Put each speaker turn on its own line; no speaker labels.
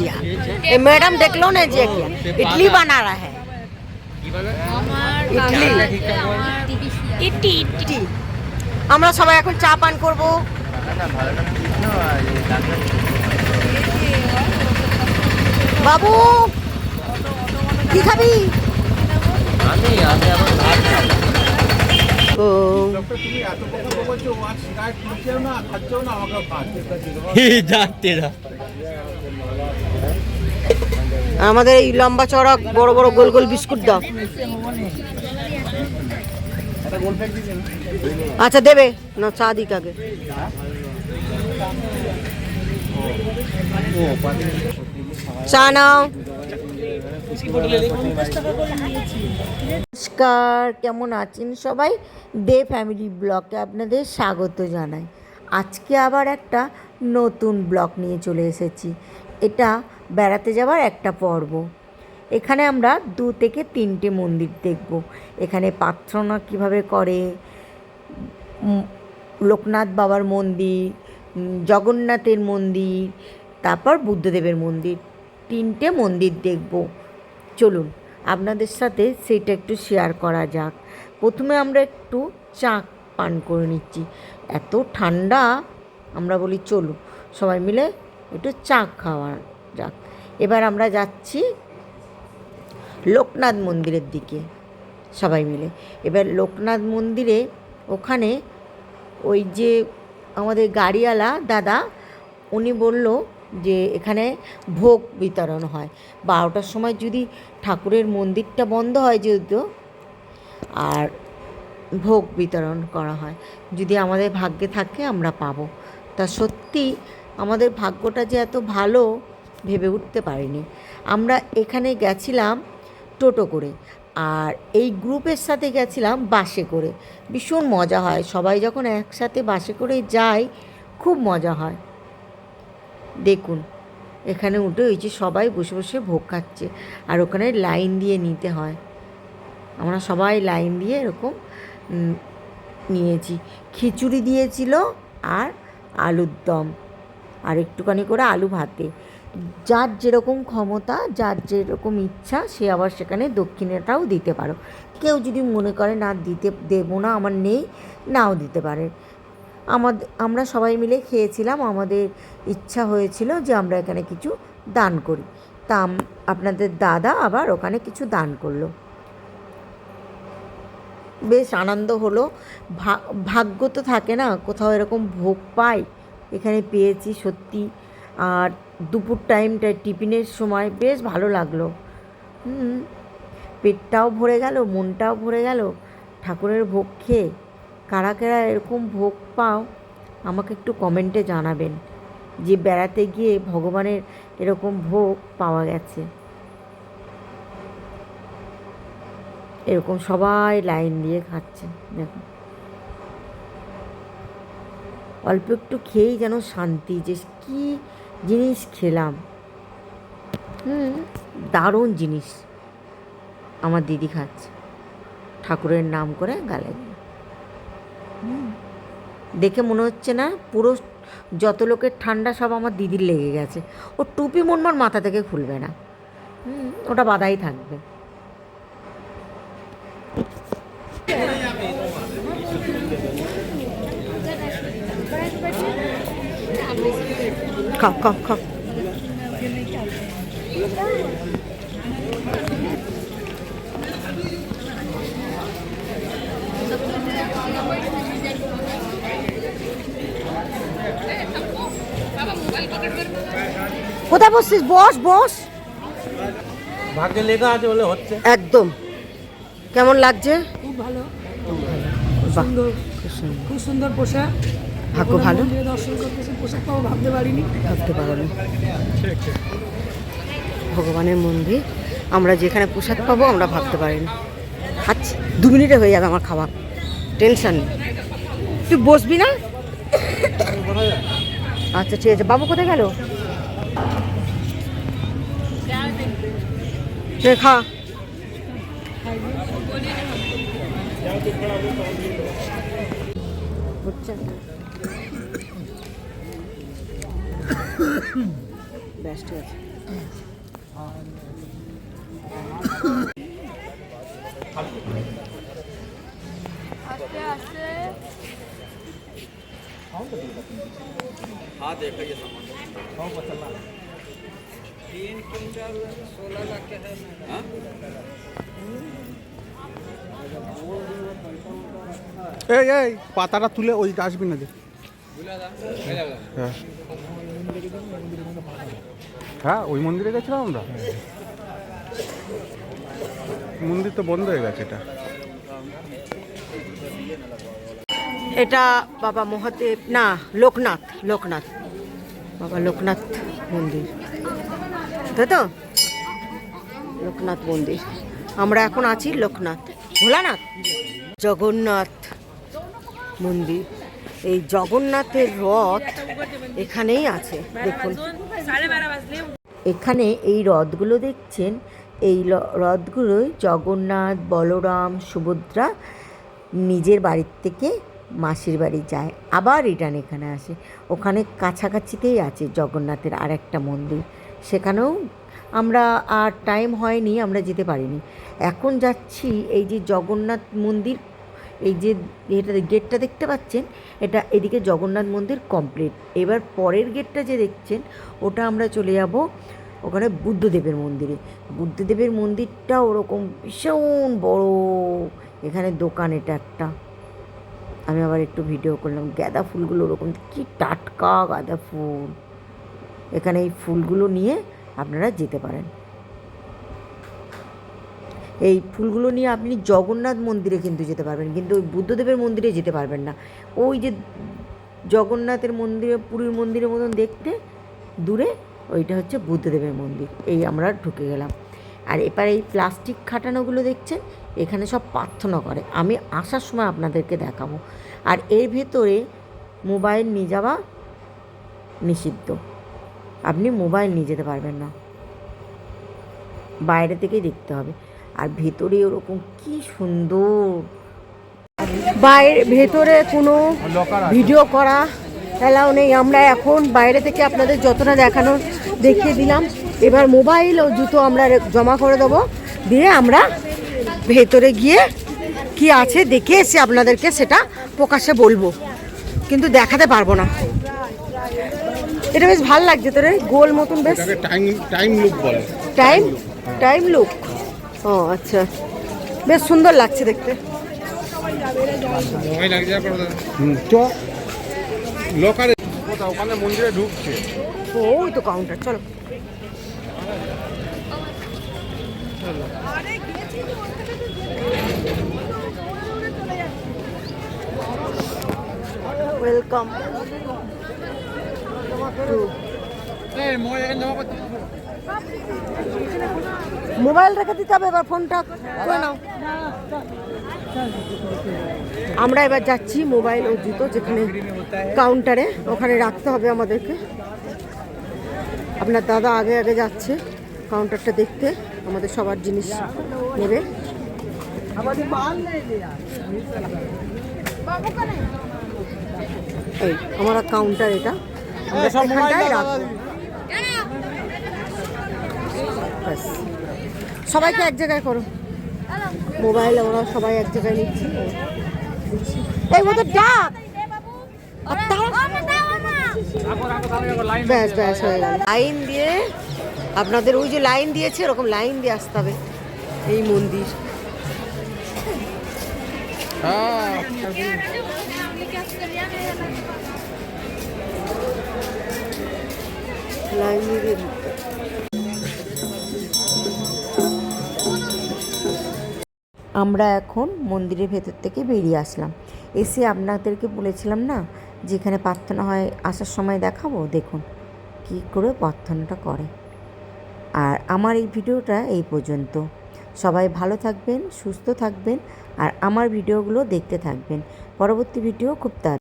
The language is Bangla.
भुजिया। ये मैडम देख लो ना जे क्या इडली बना रहा है। इडली इडली আমরা সবাই এখন চা পান করব। বাবু কি খাবি? আমি আমার ভাত খাবো। ও তুমি এত কথা বলছো আর শিকায়ত করছো না খাচ্ছো না আমাকে ভাত যাচ্ছে না। আমাদের এই লম্বা চড়া বড় বড় গোল গোল বিস্কুট দাও। আচ্ছা দেবে না চা দিক আগে। চা নাও। নমস্কার, কেমন আছেন সবাই? দে ফ্যামিলি ব্লগে আপনাদের স্বাগত জানাই। আজকে আবার একটা নতুন ব্লগ নিয়ে চলে এসেছি। এটা বেড়াতে যাওয়ার একটা পর্ব। এখানে আমরা 2 থেকে 3টে মন্দির দেখব। এখানে প্রার্থনা কীভাবে করে, লোকনাথ বাবার মন্দির, জগন্নাথের মন্দির, তারপর বুদ্ধদেবের মন্দির, 3টে মন্দির দেখব। চলুন আপনাদের সাথে সেইটা একটু শেয়ার করা যাক। প্রথমে আমরা একটু চা পান করে নিচ্ছি, এত ঠান্ডা। আমরা বলি চলুন সবাই মিলে একটু চা খাওয়া যাক। এবার আমরা যাচ্ছি লোকনাথ মন্দিরের দিকে সবাই মিলে। এবার লোকনাথ মন্দিরে ওখানে ওই যে আমাদের গাড়িওয়ালা দাদা উনি বলল যে এখানে ভোগ বিতরণ হয় 12টার সময়, যদি ঠাকুরের মন্দিরটা বন্ধ হয় যেহেতু, আর ভোগ বিতরণ করা হয়। যদি আমাদের ভাগ্যে থাকে আমরা পাবো। তা সত্যি আমাদের ভাগ্যটা যে এত ভালো ভেবে উঠতে পারিনি। আমরা এখানে গেছিলাম টোটো করে, আর এই গ্রুপের সাথে গেছিলাম বাসে করে। ভীষণ মজা হয়, সবাই যখন একসাথে বাসে করে যাই খুব মজা হয়। দেখুন এখানে উঠে ওই যে সবাই বসে বসে ভোগ খাচ্ছে, আর ওখানে লাইন দিয়ে নিতে হয়। আমরা সবাই লাইন দিয়ে এরকম নিয়েছি। খিচুড়ি দিয়েছিল আর আলুর দম, আর একটুখানি করে আলু ভাতে। যার যেরকম ক্ষমতা, যার যেরকম ইচ্ছা, সে আবার সেখানে দক্ষিণাটাও দিতে পারো। কেউ যদি মনে করে না দেবো না, আমার নেই, নাও দিতে পারে। আমরা সবাই মিলে খেয়েছিলাম। আমাদের ইচ্ছা হয়েছিল যে আমরা এখানে কিছু দান করি, তা আপনাদের দাদা আবার ওখানে কিছু দান করলো। বেশ আনন্দ হলো। ভাগ্য তো থাকে না কোথাও এরকম ভোগ পাই, এখানে পেয়েছি সত্যি। আর দুপুর টাইমটায় টিফিনের সময় বেশ ভালো লাগলো। পেটটাও ভরে গেল, মনটাও ভরে গেল ঠাকুরের ভোগ খেয়ে। কারা কারা এরকম ভোগ পাও আমাকে একটু কমেন্টে জানাবেন, যে বেড়াতে গিয়ে ভগবানের এরকম ভোগ পাওয়া গেছে। এরকম সবাই লাইন দিয়ে খাচ্ছে। দেখুন অল্প একটু খেয়েই যেন শান্তি, যে কী জিনিস খেলাম। দারুণ জিনিস আমার দিদি খাচ্ছে, ঠাকুরের নাম করে গালে। দেখে মনে হচ্ছে না পুরো যত লোকের ঠান্ডা সব আমার দিদির লেগে গেছে। ও টুপি মনমন মাথা থেকে খুলবে না, ওটা বাধাই থাকবে। খাও খাও খাও। কোথায় বসছিস? বস বস,
ভাগ্যে লেখা আছে বলে হচ্ছে।
একদম। কেমন লাগছে?
খুব ভালো, সুন্দর, খুব সুন্দর পোশাক।
ভাগ্য ভালো,
দর্শন করতেছে, পোশাক পাবো ভাবতে পারিনি।
ভগবানের মন্দির, আমরা যেখানে পোশাক পাবো আমরা ভাবতে পারিনি। খাচ্ছি 2 মিনিটে হয়ে যাবে আমার খাওয়া, টেনশন নেই। তুই বসবি না? আচ্ছা ঠিক আছে। বাবু কোথায় গেল? খা। ব্যস্ত আছে।
हाँ देखा ये सामान 3 क्विंटल 16 लाख के है। हाँ?
এই পাতাটা তুলে ওই ডাস্টবিনে দে। হ্যাঁ হ্যাঁ ওই মন্দিরে গেছিলাম আমরা। মন্দির তো বন্ধ হয়ে গেছে এটা।
এটা বাবা মহাদেব না, লোকনাথ, লোকনাথ, বাবা লোকনাথ মন্দির, তাই তো? লোকনাথ মন্দির। আমরা এখন আছি লোকনাথ, ভোলানাথ, জগন্নাথ মন্দির। এই জগন্নাথের রথ এখানেই আছে, দেখুন। এখানে এই রথগুলো দেখছেন, এই রথগুলোই জগন্নাথ, বলরাম, সুভদ্রা নিজের বাড়ির থেকে মাসির বাড়ি যায়, আবার রিটার্ন এখানে আসে। ওখানে কাছাকাছিতেই আছে জগন্নাথের আর একটা মন্দির, সেখানেও আমরা আর টাইম হয়নি, আমরা যেতে পারিনি। এখন যাচ্ছি এই যে জগন্নাথ মন্দির, এই যে এটা গেটটা দেখতে পাচ্ছেন, এটা এদিকে জগন্নাথ মন্দির কমপ্লিট। এবার পরের গেটটা যে দেখছেন, ওটা আমরা চলে যাব ওখানে বুদ্ধদেবের মন্দিরে। বুদ্ধদেবের মন্দিরটা ওরকম ভীষণ বড়। এখানে দোকান, এটা একটা, আমি আবার একটু ভিডিও করলাম। গাঁদা ফুলগুলো ওরকম কি টাটকা গাঁদা ফুল। এখানে এই ফুলগুলো নিয়ে আপনারা যেতে পারেন। এই ফুলগুলো নিয়ে আপনি জগন্নাথ মন্দিরে কিন্তু যেতে পারবেন, কিন্তু ওই বুদ্ধদেবের মন্দিরে যেতে পারবেন না। ওই যে জগন্নাথের মন্দিরে, পুরীর মন্দিরের মতন দেখতে দূরে, ওইটা হচ্ছে বুদ্ধদেবের মন্দির। এই আমরা ঢুকে গেলাম। আর এবার এই প্লাস্টিক খাটানোগুলো দেখছেন, এখানে সব প্রার্থনা করে। আমি আসার সময় আপনাদেরকে দেখাবো। আর এর ভেতরে মোবাইল নিয়ে যাওয়া নিষিদ্ধ, আপনি মোবাইল নিয়ে যেতে পারবেন না, বাইরে থেকেই দেখতে হবে। আর ভেতরে ওরকম কি সুন্দর, বাইরে ভেতরে কোনো ভিডিও করা অ্যালাউ নেই। আমরা এখন বাইরে থেকে আপনাদের যতটা দেখানোর দেখিয়ে দিলাম। এবার মোবাইল ও জুতো আমরা জমা করে দেবো, দিয়ে আমরা ভেতরে গিয়ে কি আছে দেখে এসে আপনাদেরকে সেটা প্রকাশ্যে বলবো, কিন্তু দেখাতে পারবো না। এটা বেশ ভালো লাগছে তোরে, গোল মতন, বেশ
টাইম লুক বলে।
টাইম লুক, ও আচ্ছা, বেশ সুন্দর লাগছে দেখতে।
লোকারে ওখানে মন্দিরে ঢুকছে,
ওই তো কাউন্টার, চলো। ওয়েলকাম। মোবাইল রেখে দিতে হবে, এবার ফোনটা করে নাও। আমরা এবার যাচ্ছি মোবাইল ও জুতো যেখানে কাউন্টারে, ওখানে রাখতে হবে আমাদেরকে। আপনার দাদা আগে আগে যাচ্ছে কাউন্টারটা দেখতে, আমাদের সবার জিনিস নেবে। এই আমরা কাউন্টার, এটা আমরা এখানটায় রাখবো। ব্যাস, সবাইকে এক জায়গায় করো, মোবাইল আমরা সবাই এক জায়গায় নিচ্ছি। এই মতো ডাক, ব্যাস ব্যাস হয়ে গেল। লাইন দিয়ে আপনাদের ওই যে লাইন দিয়েছে, এরকম লাইন দিয়ে আসতে হবে এই মন্দির। লাইন দিয়ে আমরা এখন মন্দিরের ভেতর থেকে বেরিয়ে আসলাম। এসে আপনাদেরকে বলেছিলাম না যেখানে প্রার্থনা হয়, আসার সময় দেখাবো। দেখুন কী করে প্রার্থনাটা করে। আর আমার এই ভিডিওটা এই পর্যন্ত। সবাই ভালো থাকবেন, সুস্থ থাকবেন, আর আমার ভিডিওগুলো দেখতে থাকবেন। পরবর্তী ভিডিও খুব তাড়াতাড়ি।